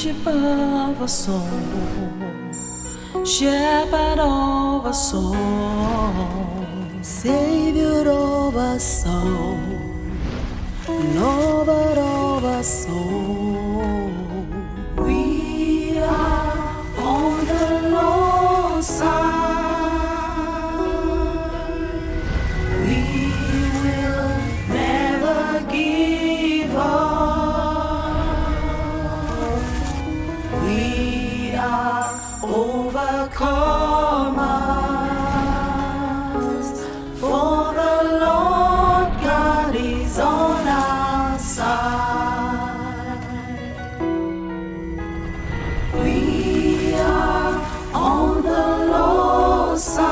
Bishop of our soul, Shepherd of our soul, Savior of our soul, Lover of our soul. We are on the Lord's side. We will never give up. We are overcomers, for the Lord God is on our side. We are on the Lord's side.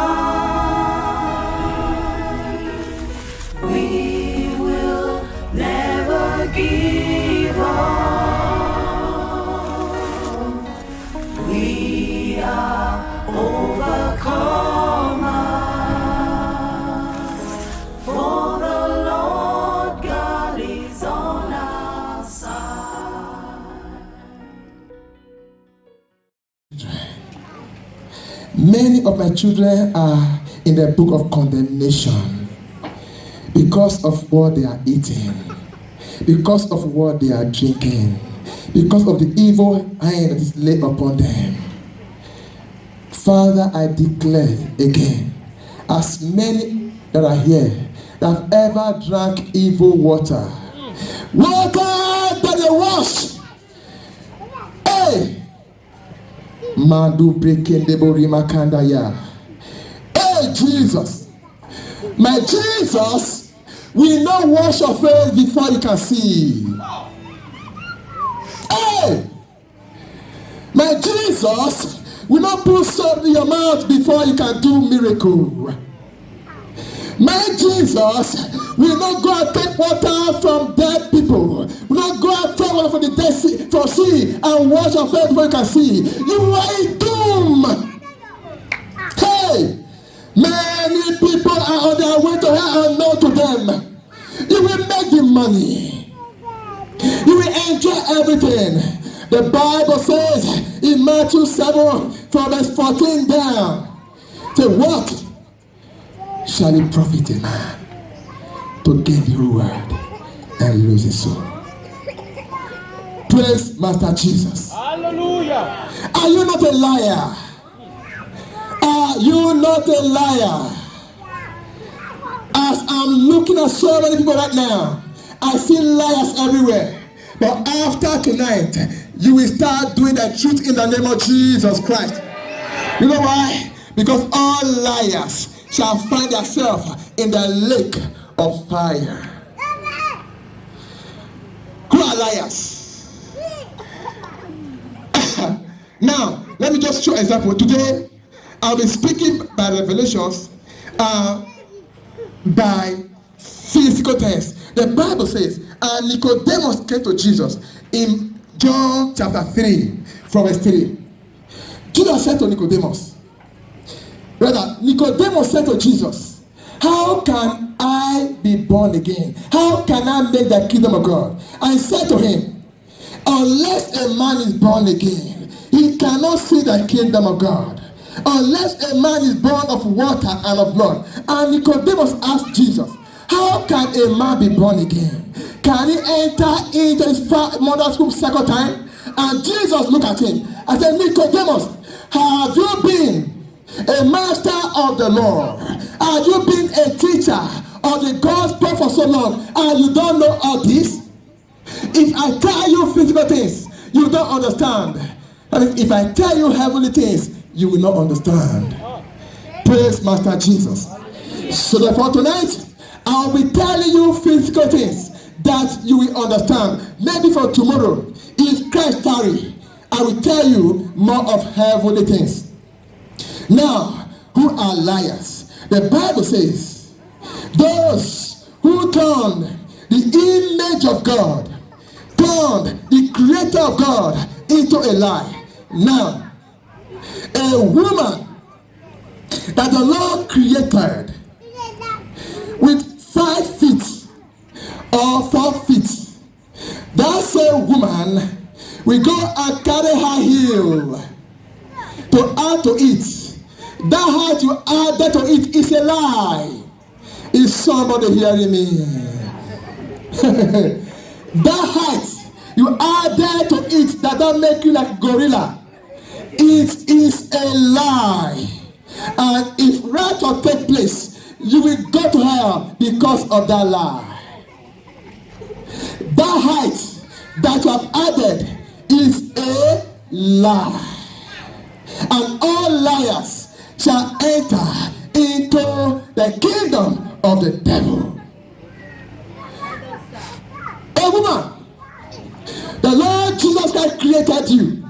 We will never give up. We are overcomers, for the Lord God is on our side. Many of my children are in the book of condemnation because of what they are eating, because of what they are drinking, because of the evil hand that is laid upon them. Father, I declare again, as many that are here that have ever drank evil water that they wash, hey, Madu Brekendebori Makandaya. Hey, Jesus, my Jesus, will not wash your face before you can see. Hey, my Jesus will not put salt in your mouth before you can do miracle. My Jesus will not go and take water from dead people. Will not go and take water from the dead sea, from sea and wash your face before you can see. You are in doom. Hey, many people are on their way to hell and know to them. You will make the money. You will enjoy everything. The Bible says in Matthew 7 from verse 14 down, say, what shall it profit a man to gain the whole world and lose his soul? Praise Master Jesus. Hallelujah. Are you not a liar? Are you not a liar? As I'm looking at so many people right now, I see liars everywhere. But after tonight, you will start doing the truth in the name of Jesus Christ. You know why? Because all liars shall find themselves in the lake of fire. Who are liars? Now, let me just show an example. Today, I'll be speaking by revelations, by physical things. The Bible says, and Nicodemus came to Jesus in John chapter 3, from verse 3. Jesus said to Nicodemus, Nicodemus said to Jesus, how can I be born again? How can I make the kingdom of God? And he said to him, unless a man is born again, he cannot see the kingdom of God. Unless a man is born of water and of blood. And Nicodemus asked Jesus, how can a man be born again? Can he enter into his mother's womb second time? And Jesus looked at him and said, Nicodemus, have you been a master of the law? Have you been a teacher of the gospel for so long and you don't know all this? If I tell you physical things, you don't understand. And if I tell you heavenly things, you will not understand. Praise Master Jesus. So therefore tonight, I'll be telling you physical things that you will understand. Maybe for tomorrow, if Christ tarry, I will tell you more of heavenly things. Now, who are liars? The Bible says, those who turn the image of God, turn the creator of God into a lie. Now, a woman that the Lord created with 5 feet or 4 feet, that same woman We go and carry high heel to add to it. That height you added to it is a lie. Is somebody hearing me? That height you added to it that don't make you like gorilla. It is a lie. And if rapture take place, you will go to hell because of that lie. That height that you have added is a lie. And all liars shall enter into the kingdom of the devil. A woman, the Lord Jesus Christ created you.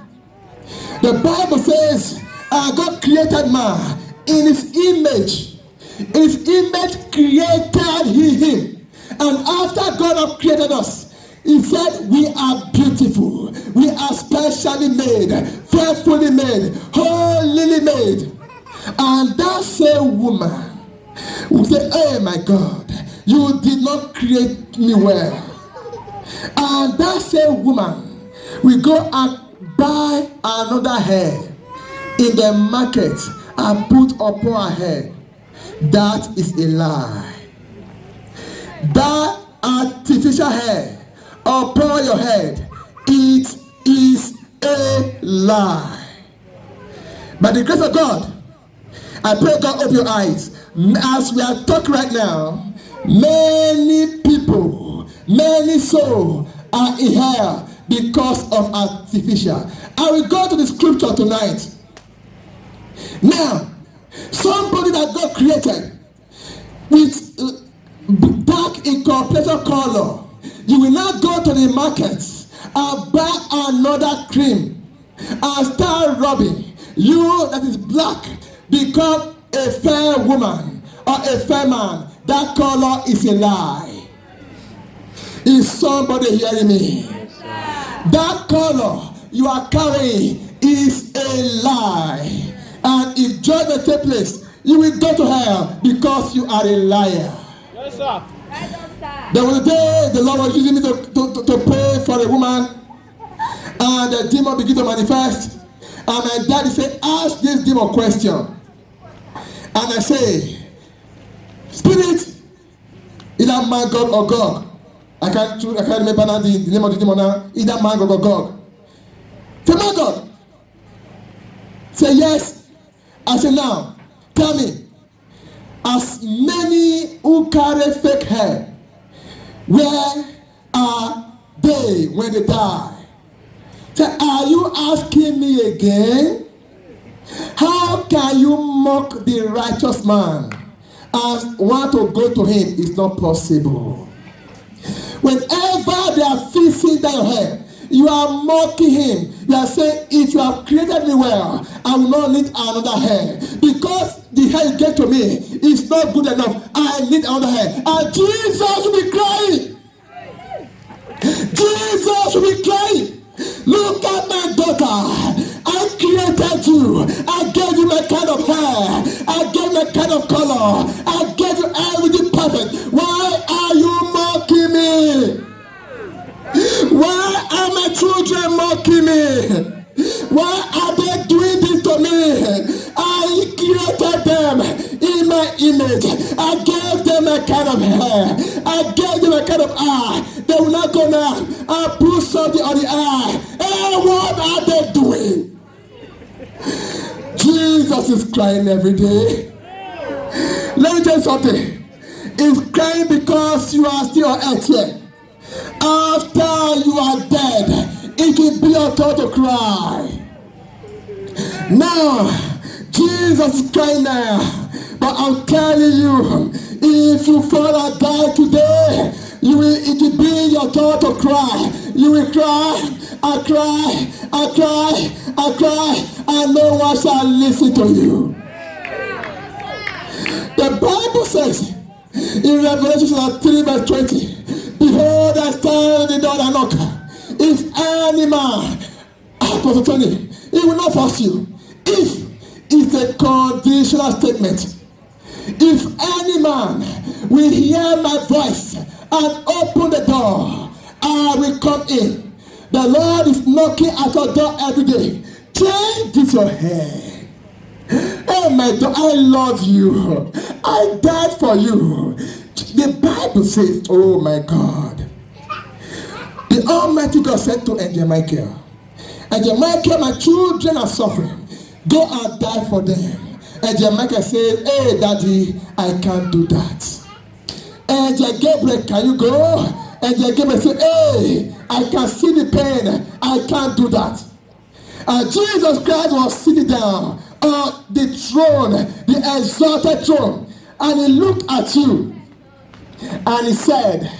The Bible says, God created man in his image. In his image created he him. And after God have created us, he said, we are beautiful. We are specially made, fearfully made, holily made. And that same woman will say, oh my God, you did not create me well. And that same woman will go and buy another hair in the market and put upon her head. That is a lie. That artificial hair upon your head, it is a lie. By the grace of God, I pray God open your eyes. As we are talking right now, many people, many souls are in hell because of artificial. I will go to the scripture tonight. Now, somebody that God created with dark incorporation color, you will not go to the market and buy another cream and start rubbing. You that is black become a fair woman or a fair man. That color is a lie. Is somebody hearing me? That color you are carrying is a lie. And if judgment takes place, you will go to hell because you are a liar. Yes, sir. There was a day the Lord was using me to pray for a woman, and the demon began to manifest. And my daddy said, ask this demon question. And I say, Spirit, is that man God or God? I can't remember now the name of the demon now. Is that man God or God? Say, man God. Say, yes. I say, now, tell me, as many who carry fake hair, where are they when they die? Say, are you asking me again? How can you mock the righteous man and want to go to him? It's not possible. Whenever they are fixing down your hair, you are mocking him. You are saying, if you have created me well, I will not need another hair. Because the hair you get to me is not good enough. I need another hair. And Jesus will be crying. Jesus will be crying. Look at my daughter. I created you. I gave you my kind of hair. I gave you my kind of color. I gave you everything perfect. Why are you mocking me? Why are my children mocking me? Why are they doing this to me? I created them in my image. I gave them a kind of hair. I gave them a kind of eye. They will not go now and put something on the eye. Hey, what are they doing? Jesus is crying every day. Let me tell you something. He's crying because you are still on earth here. After you are dead, it will be your turn to cry. Now, Jesus is crying now. But I'm telling you, if you fall and die today, it will be your turn to cry. You will cry, and cry, and cry, and cry, and no one shall listen to you. The Bible says in Revelation 3 verse 20, behold, I stand at the door and knock. If any man, Pastor Tony, he will not force you. If it's a conditional statement. If any man will hear my voice and open the door, I will come in. The Lord is knocking at your door every day. Change this your hair. Oh my God, I love you. I died for you. The Bible says, oh my God. The Almighty God said to Angel Michael, Angel Michael, my children are suffering. Go and die for them. Angel Michael said, hey daddy, I can't do that. Angel Gabriel, can you go? Angel Gabriel said, hey, I can see the pain. I can't do that. And Jesus Christ was sitting down on the throne, the exalted throne, and he looked at you and he said,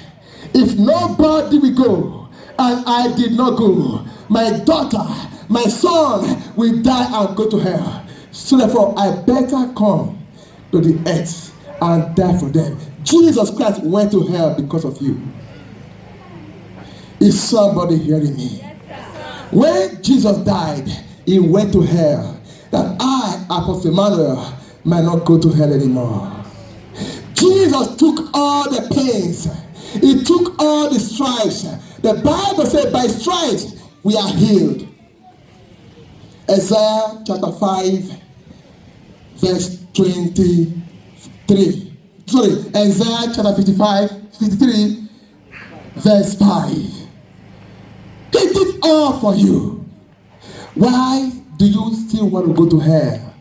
if nobody will go and I did not go, my daughter, my son will die and go to hell. So therefore, I better come to the earth and die for them. Jesus Christ went to hell because of you. Is somebody hearing me? When Jesus died, he went to hell, that I, Apostle Emmanuel, might not go to hell anymore. Jesus took all the pains. He took all the stripes. The Bible said, by stripes we are healed. Isaiah chapter 5, verse 23. Sorry, Isaiah chapter 53, verse 5. He did all for you. Why do you still want to go to hell?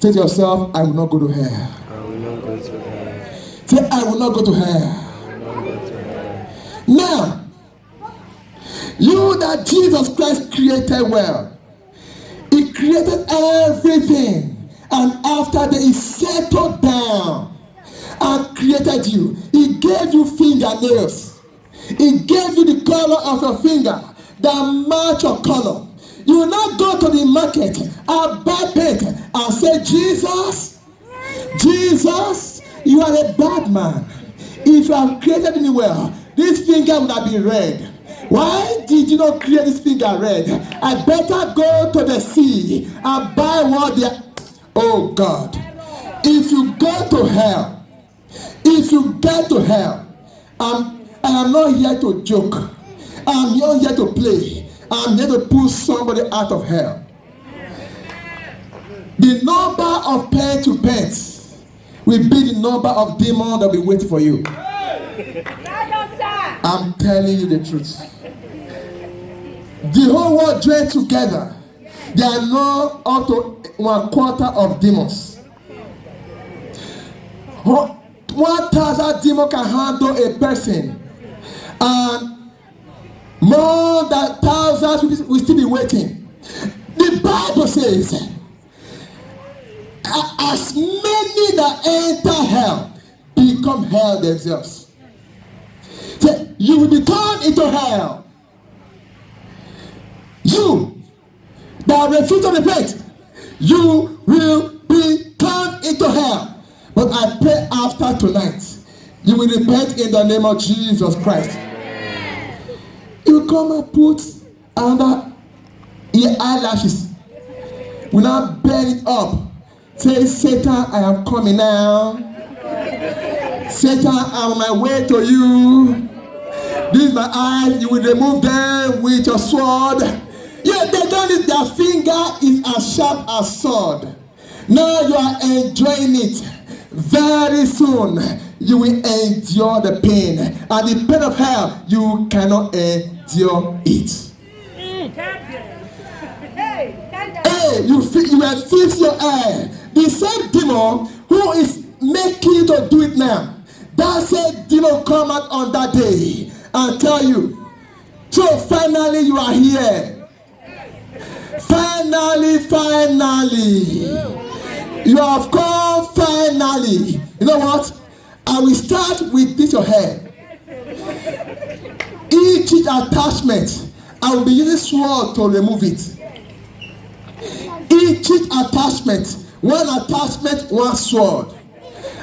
Say to yourself, I will not go to hell. I will not go to hell. Say, I will not go to hell. I will not go to hell. Now, you that Jesus Christ created well, he created everything. And after that, he settled down and created you. He gave you fingernails. He gave you the color of your finger that match your color. You will not go to the market and buy paint and say, Jesus, Jesus, you are a bad man. If you have created me well, this finger would have been red. Why did you not create this finger red? I better go to the sea and buy what they... Oh God, if you go to hell, if you get to hell, I am not here to joke. I'm not here to play. I'm here to pull somebody out of hell. The number of pain to pains will be the number of demons that will be waiting for you. I'm telling you the truth. The whole world joined together. There are not up to 1/4 of demons. 1,000 demons can handle a person, and more than thousands will still be waiting. The Bible says, as many that enter hell become hell themselves. So you will be turned into hell. You that refuse to repent, you will be turned into hell. But I pray after tonight, you will repent in the name of Jesus Christ. You come and put under your eyelashes. We now burn it up. Say, Satan, I am coming now. Satan, I'm on my way to you. This is my eyes. You will remove them with your sword. Yeah, they don't need their finger is as sharp as sword. Now you are enjoying it. Very soon you will endure the pain. And the pain of hell, you cannot endure it. Hey, you will fix your eye. The same demon who is making you to do it now, that same demon come out on that day and tell you, so finally you are here. Finally, you have come finally. You know what? I will start with this your hair. Each attachment, I will be using sword to remove it. Each attachment, one attachment, one sword.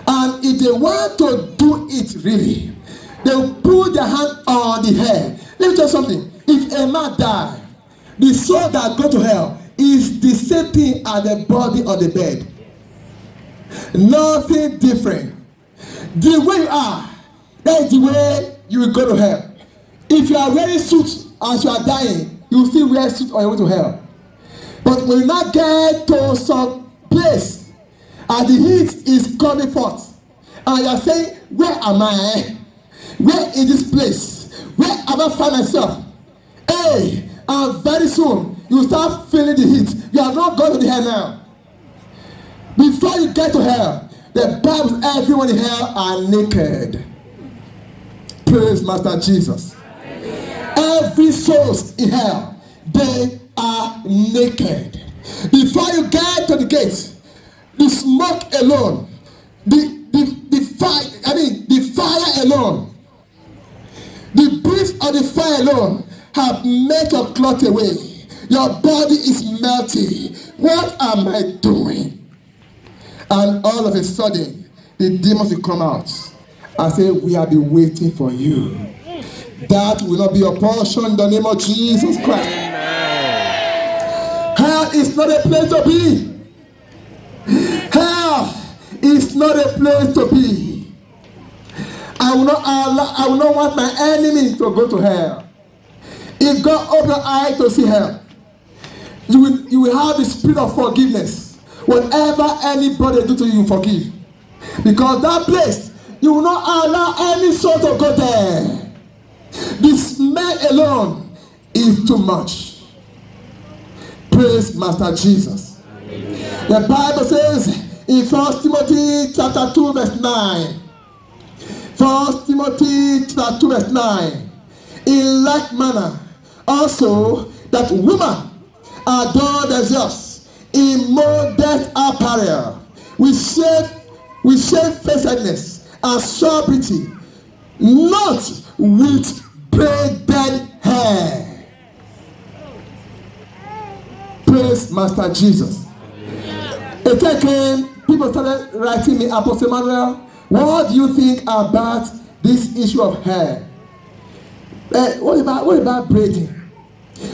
And if they want to do it really, they will put their hand on the hair. Let me tell you something. If a man dies, the soul that go to hell is the same thing as the body on the bed. Nothing different. The way you are, that is the way you will go to hell. If you are wearing suit as you are dying, you will still wear suit on your way to hell. But when you now get to some place and the heat is coming forth, and you are saying, where am I? Where is this place? Where have I found myself? Hey, and very soon you start feeling the heat. You are not going to the hell now. Before you get to hell, the Bible says everyone in hell are naked. Praise Master Jesus. Every soul in hell, they are naked. Before you get to the gate, the smoke alone, the fire alone, the breeze of the fire alone have made your cloth away. Your body is melting. What am I doing? And all of a sudden, the demons will come out and say, we have been waiting for you. That will not be your portion in the name of Jesus Christ. Hell is not a place to be. Hell is not a place to be. I will not want my enemy to go to hell. If God opens your eyes to see hell, you will have the spirit of forgiveness. Whatever anybody do to you, you forgive. Because that place, you will not allow any soul to go there. The smell alone is too much. Praise Master Jesus. The Bible says in 1 Timothy chapter 2 verse 9. 1 Timothy chapter 2 verse 9. In like manner, also that women adorn themselves in modest apparel, with shamefacedness and sobriety, not with braided hair. Praise Master Jesus. Again, people started writing me, Apostle Emmanuel, what do you think about this issue of hair? What about braiding?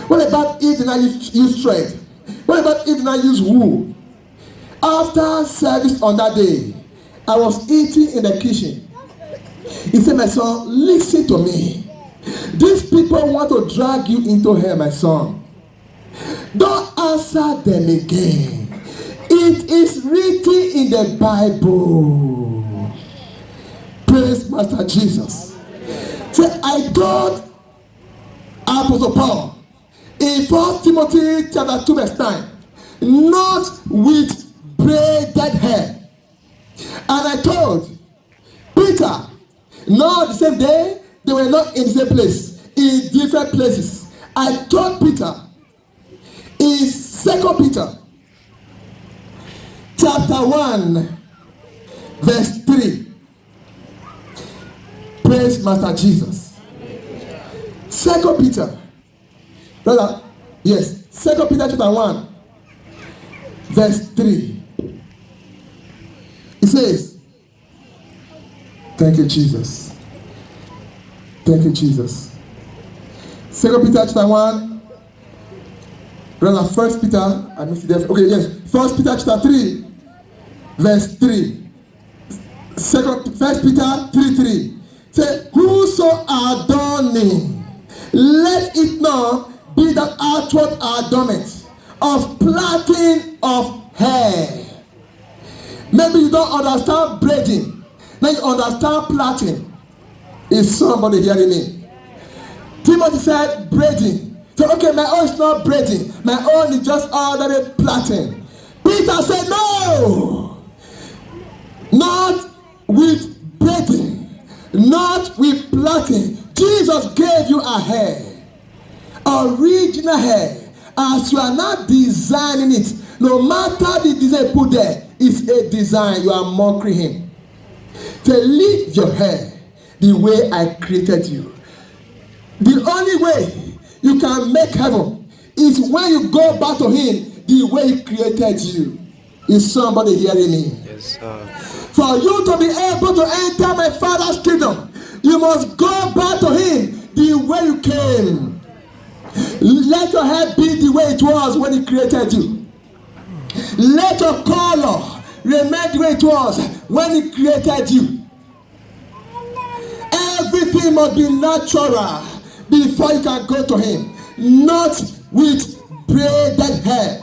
What about if I use thread? What about if I use wool? After service on that day, I was eating in the kitchen. He said, my son, listen to me. These people want to drag you into hell, my son. Don't answer them again. It is written in the Bible. Praise Master Jesus. Say, I told Apostle Paul in 1 Timothy chapter 2 verse 9, not with braided hair. And I told Peter, not the same day, they were not in the same place, in different places. I told Peter in 2 Peter chapter 1 verse 3. Praise Master Jesus. 2 Peter, brother, yes, 2 Peter chapter 1 verse 3. It says, thank you, Jesus. Thank you, Jesus. 2 Peter chapter 1, brother, 1 Peter, I missed it. Okay, yes, 1 Peter chapter 3 verse 3. 1 Peter 3:3. Say, whoso adorning, let it not be that outward adornment of plaiting of hair. Maybe you don't understand braiding. Now you understand plaiting. Is somebody hearing me? Timothy said braiding. So okay, my own is not braiding. My own is just ordinary plaiting. Peter said no. Not with braiding. Not with plaiting. Jesus gave you a hair. Original hair. As you are not designing it, no matter the design you put there, it's a design. You are mocking him. So leave your hair the way I created you. The only way you can make heaven is when you go back to him the way he created you. Is somebody hearing me? Yes, sir. For you to be able to enter my Father's kingdom, you must go back to him the way you came. Let your hair be the way it was when he created you. Let your color remain the way it was when he created you. Everything must be natural. before you can go to him. Not with braided hair.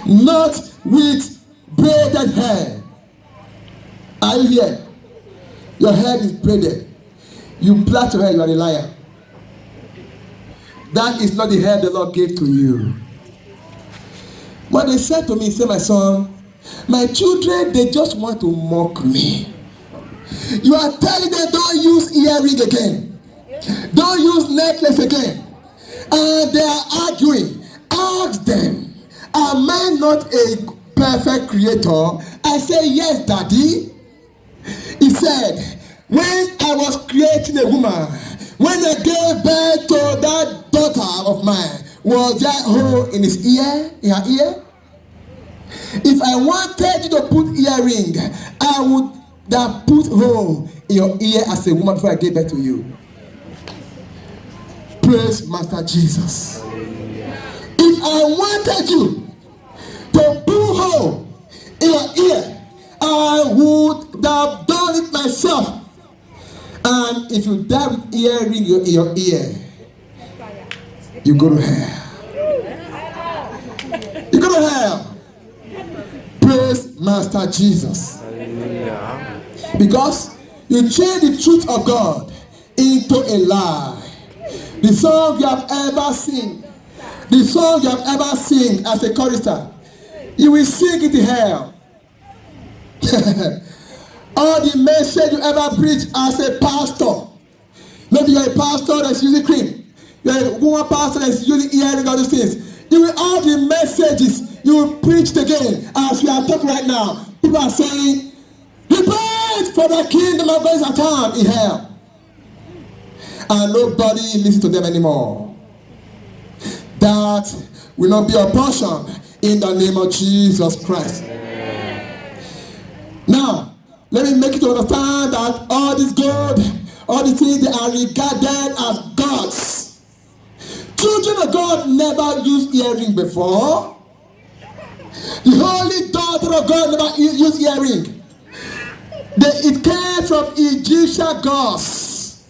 Not with braided hair. Are you here? Your head is braided. You plait your hair, you are a liar. That is not the hair the Lord gave to you. What they said to me, say, my son, my children, they just want to mock me. You are telling them don't use earring again. Don't use necklace again. And they are arguing. Ask them, am I not a perfect creator? I say, yes, daddy. He said, when I was creating a woman, when I gave birth to that daughter of mine, was there a hole in his ear, in her ear? If I wanted you to put earring, I would have put hole in your ear as a woman before I gave birth to you. Praise Master Jesus. If I wanted you to put hole in your ear, I would have done it myself. And if you die with earring in your ear, you go to hell. You go to hell. Praise Master Jesus. Hallelujah. Because you change the truth of God into a lie. The song you have ever sing, the song you have ever sing as a chorister, you will sing it in hell. All the message you ever preach as a pastor, maybe you're a pastor that's using cream, you're a woman pastor that's using earring, all these things. You will all the messages you will preach again as we are talking right now. People are saying, repent, for the kingdom of God is at hand in hell. And nobody listens to them anymore. That will not be a portion in the name of Jesus Christ. Now, let me make you to understand that all this God, all the things, they are regarded as gods. Children of God never used earring before. The holy daughter of God never used earring. It came from Egyptian gods.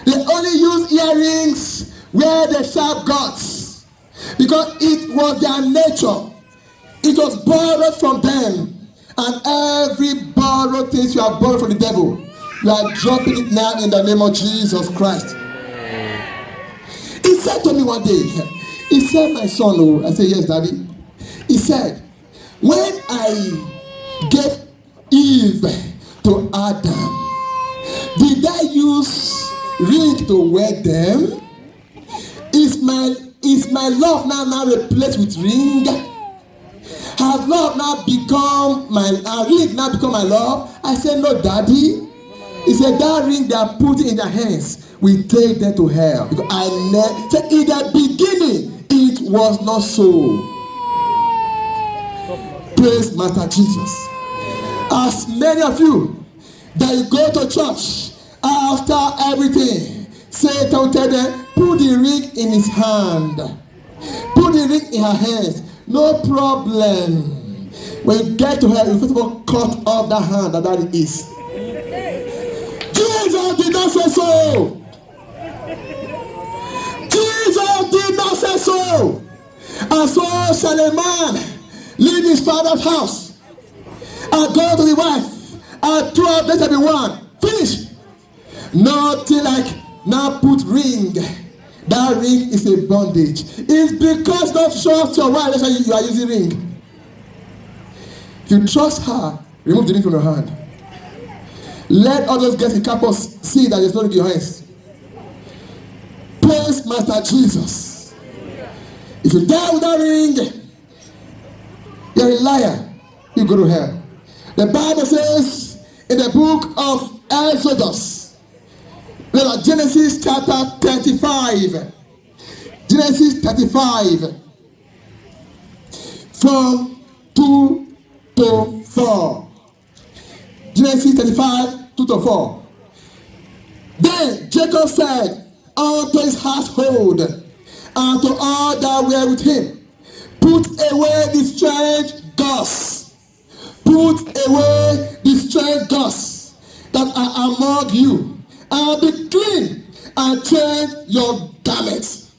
They only used earrings where they serve gods, because it was their nature. It was borrowed from them. And every borrowed things you have borrowed from the devil, you are dropping it now in the name of Jesus Christ. He said to me one day, he said, my son, oh, I said, yes, daddy. He said, when I gave Eve to Adam, did I use ring to wed them? Is my love now replaced with ring? Has love now become ring now become my love? I said, no, daddy. He said, that ring they are putting in their hands will take them to hell. Because I said, in the beginning, it was not so. Praise Master Jesus. As many of you that you go to church after everything, Satan tell them, put the ring in his hand. Put the ring in her hands. No problem. When you get to her, you first of all cut off that hand that it is. Jesus did not say so. Jesus did not say so. And so shall a man leave his father's house and go to the wife, and 2 of them shall be one. Finish. Nothing like now put ring. That ring is a bondage. It's because don't trust your wife, that's why you are using ring. If you trust her, remove the ring from your hand. Let others get in campus see that there's no ring in your hands. Praise Master Jesus. If you die without ring, you're a liar. You go to hell. The Bible says in the book of Exodus, Genesis chapter 35. Genesis 35. From 2 to 4. Genesis 35, 2 to 4. Then Jacob said unto his household and to all that were with him, put away the strange gods. Put away the strange gods that are among you, and be clean. and change your garments.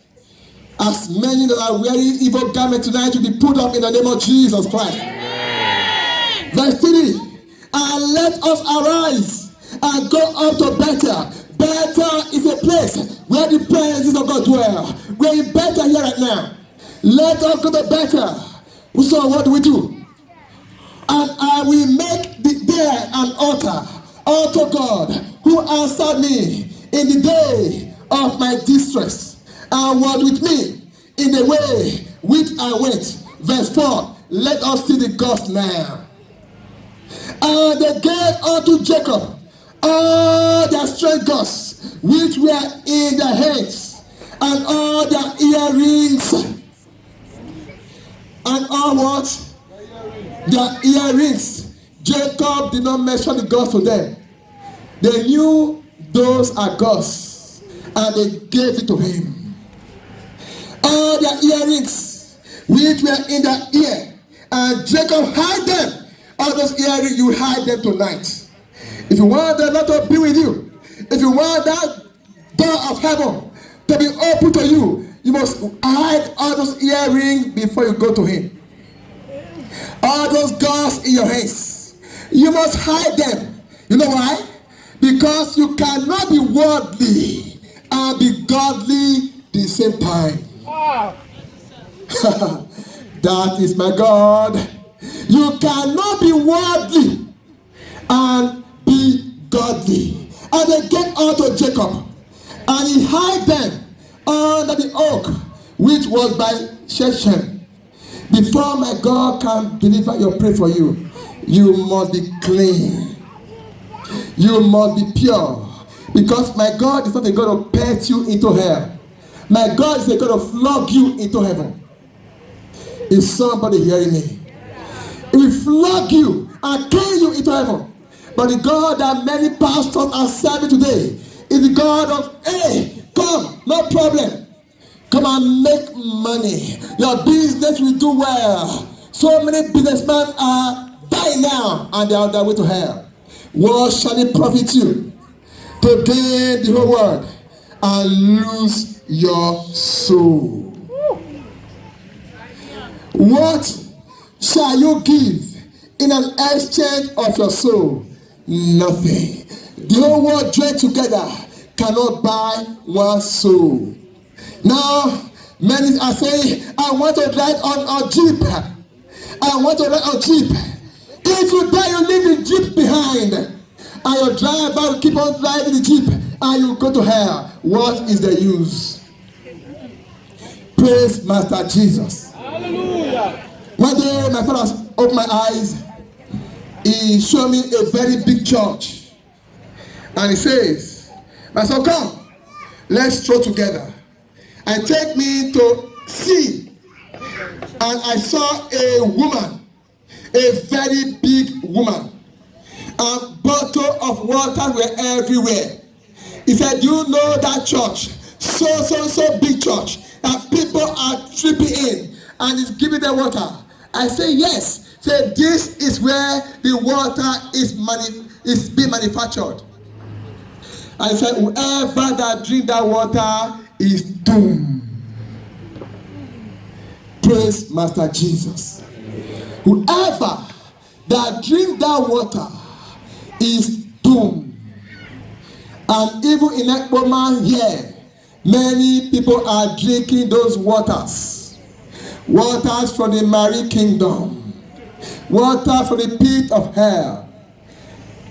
As many that are wearing evil garments tonight will be put up in the name of Jesus Christ. Verse 3. And let us arise and go up to Bethel. Bethel is a place where the presence of God dwells. We're in Bethel here right now. Let us go to Bethel. So what do we do? And I will make there an altar unto God, who answered me in the day of my distress, and was with me in the way which I went. Verse 4. Let us see the gods now. And they gave unto Jacob all their strange gods which were in their hands, and all their earrings, and all what? Their earrings. Jacob did not mention the gods to them. They knew those are gods, and they gave it to him. All their earrings which were in their ear, and Jacob hid them. All those earrings, you hide them tonight. If you want the Lord to be with you, if you want that door of heaven to be open to you, you must hide all those earrings before you go to him. All those gods in your hands, you must hide them. You know why? Because you cannot be worldly and be godly the same time. That is my God. You cannot be worldly and be godly. And they gave unto Jacob, and he hid them under the oak which was by Shechem. Before my God can deliver your prayer for you, you must be clean. You must be pure. Because my God is not a God of put you into hell. My God is a God of flog you into heaven. Is somebody hearing me? He will flog you and carry you into heaven. But the God that many pastors are serving today is the God of, hey, come, no problem. Come and make money. Your business will do well. So many businessmen are dying now and they are on their way to hell. What shall it profit you to gain the whole world and lose your soul? What shall you give in an exchange of your soul? Nothing. The whole world joined together cannot buy one soul. Now, many are saying, I want to ride on a jeep. I want to ride on a jeep. If you die, you leave the jeep behind. And your driver will keep on driving the jeep. And you go to hell. What is the use? Praise Master Jesus. Hallelujah. One day, my father opened my eyes. He showed me a very big church. And he says, my son, come. Let's stroll together. And take me to see. And I saw a woman, a very big woman. And bottles of water were everywhere. He said, you know that church? So big church. And people are tripping in. And it's giving them water. I say, yes. Say, this is where the water is being manufactured. I said, whoever that drink that water is doomed. Praise Master Jesus. Whoever that drink that water is doomed. And even in Ekpoma here, many people are drinking those waters. Waters from the Mary Kingdom. Water from the pit of hell.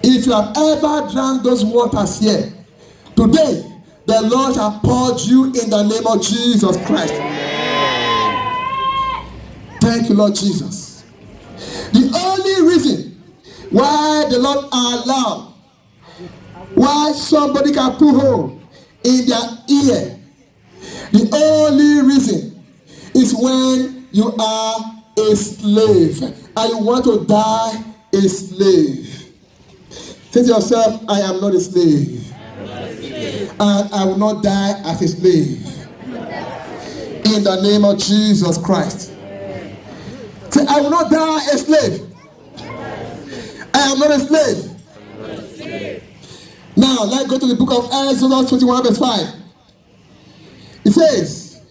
If you have ever drank those waters here, today, the Lord has poured you in the name of Jesus Christ. Thank you, Lord Jesus. The only reason why the Lord allowed, why somebody can put hole in their ear, the only reason is when you are a slave and you want to die a slave. Say to yourself, I am not a slave. And I will not die as a slave. In the name of Jesus Christ. Say, I will not die a slave. I am not a slave. Now, let's go to the book of Exodus 21, verse 5. It says,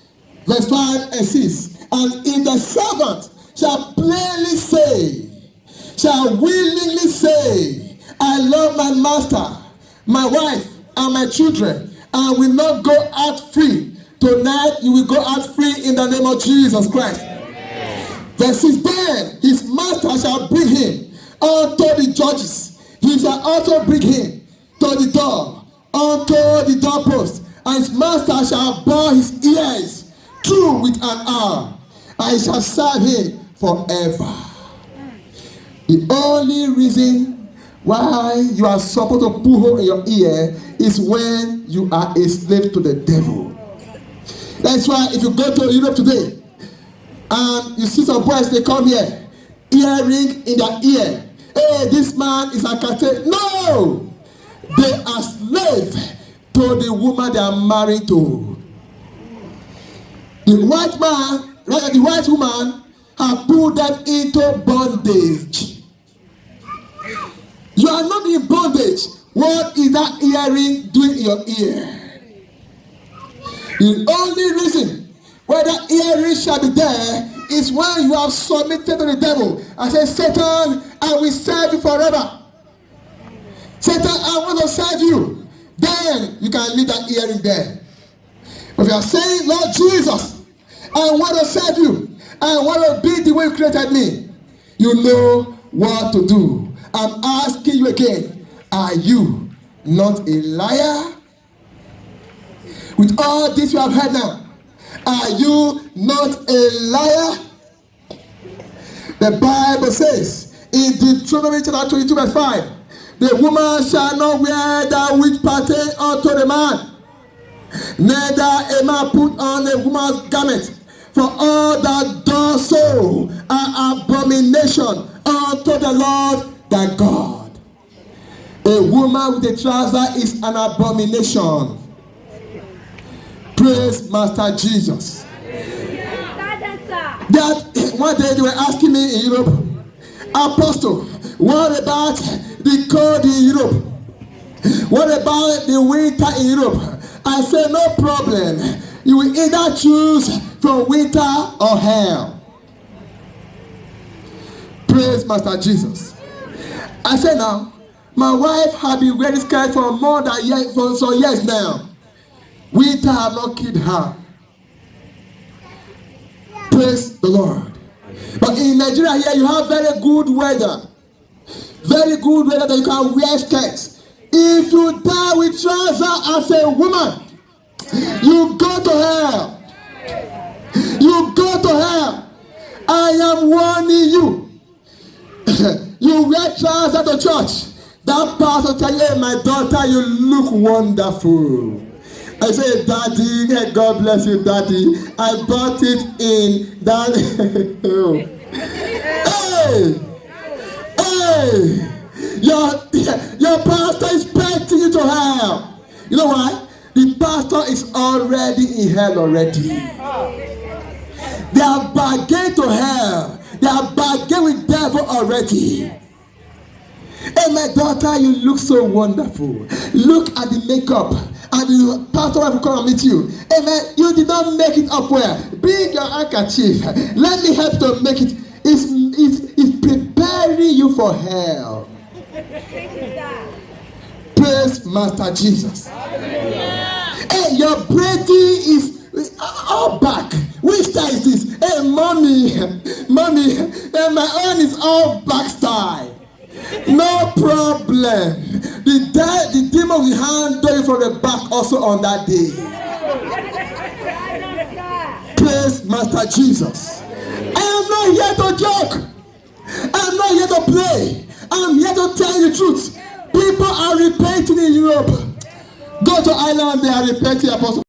verse 5 and 6, and if the servant shall plainly say, shall willingly say, I love my master, my wife, and my children, and will not go out free. Tonight, you will go out free in the name of Jesus Christ. Verse 6, then his master shall bring him unto the judges. He shall also bring him to the door, unto the doorpost, and his master shall bar his ears through with an hour, and he shall serve him forever. The only reason why you are supposed to put hole in your ear is when you are a slave to the devil. That's why if you go to Europe today and you see some boys, they come here, earring in their ear. Hey, this man is a cartel. No! They are slaves to the woman they are married to. The white man, rather the white woman, have put them into bondage. You are not in bondage. What is that earring doing in your ear? The only reason why that earring shall be there is when you have submitted to the devil. I say, Satan, I will serve you forever. Satan, I want to serve you. Then you can leave that earring there. But if you are saying, Lord Jesus, I want to serve you. I want to be the way you created me. You know what to do. I'm asking you again, are you not a liar? With all this you have heard now, are you not a liar? The Bible says in Deuteronomy chapter 22 verse 5, the woman shall not wear that which pertains unto the man, neither a man put on a woman's garment, for all that does so are abomination unto the Lord thy God. A woman with a trouser is an abomination. Praise Master Jesus. That one day they were asking me in Europe, Apostle, what about the cold in Europe? What about the winter in Europe? I said, no problem. You will either choose from winter or hell. Praise Master Jesus. I said, now, my wife has been very scared for more than for some years now. Winter have not killed her. Praise the Lord. But in Nigeria here, you have very good weather. Very good weather that you can wear skirts. If you die with trousers as a woman, you go to hell. You go to hell. I am warning you. You wear trousers to church. That pastor tell you, hey, my daughter, you look wonderful. I say, Daddy, hey, God bless you, Daddy. I bought it in that. Hey, your pastor is petting you to hell. You know why? The pastor is already in hell already. They are bargained to hell. They are bargained with devil already. Hey, my daughter, you look so wonderful. Look at the makeup. And the pastor will come and meet you. Hey, man, you did not make it up well. Bring your handkerchief. Let me help to make it. It's preparing you for hell. Praise Master Jesus. Hey, your braiding is all back. Which style is this? Hey, mommy, hey, my own is all back style. No problem. The demon will handle you from the back also on that day. Praise Master Jesus. I am not here to joke. I am not here to play. I am here to tell you the truth. People are repenting in Europe. Go to Ireland, they are repenting, Apostle.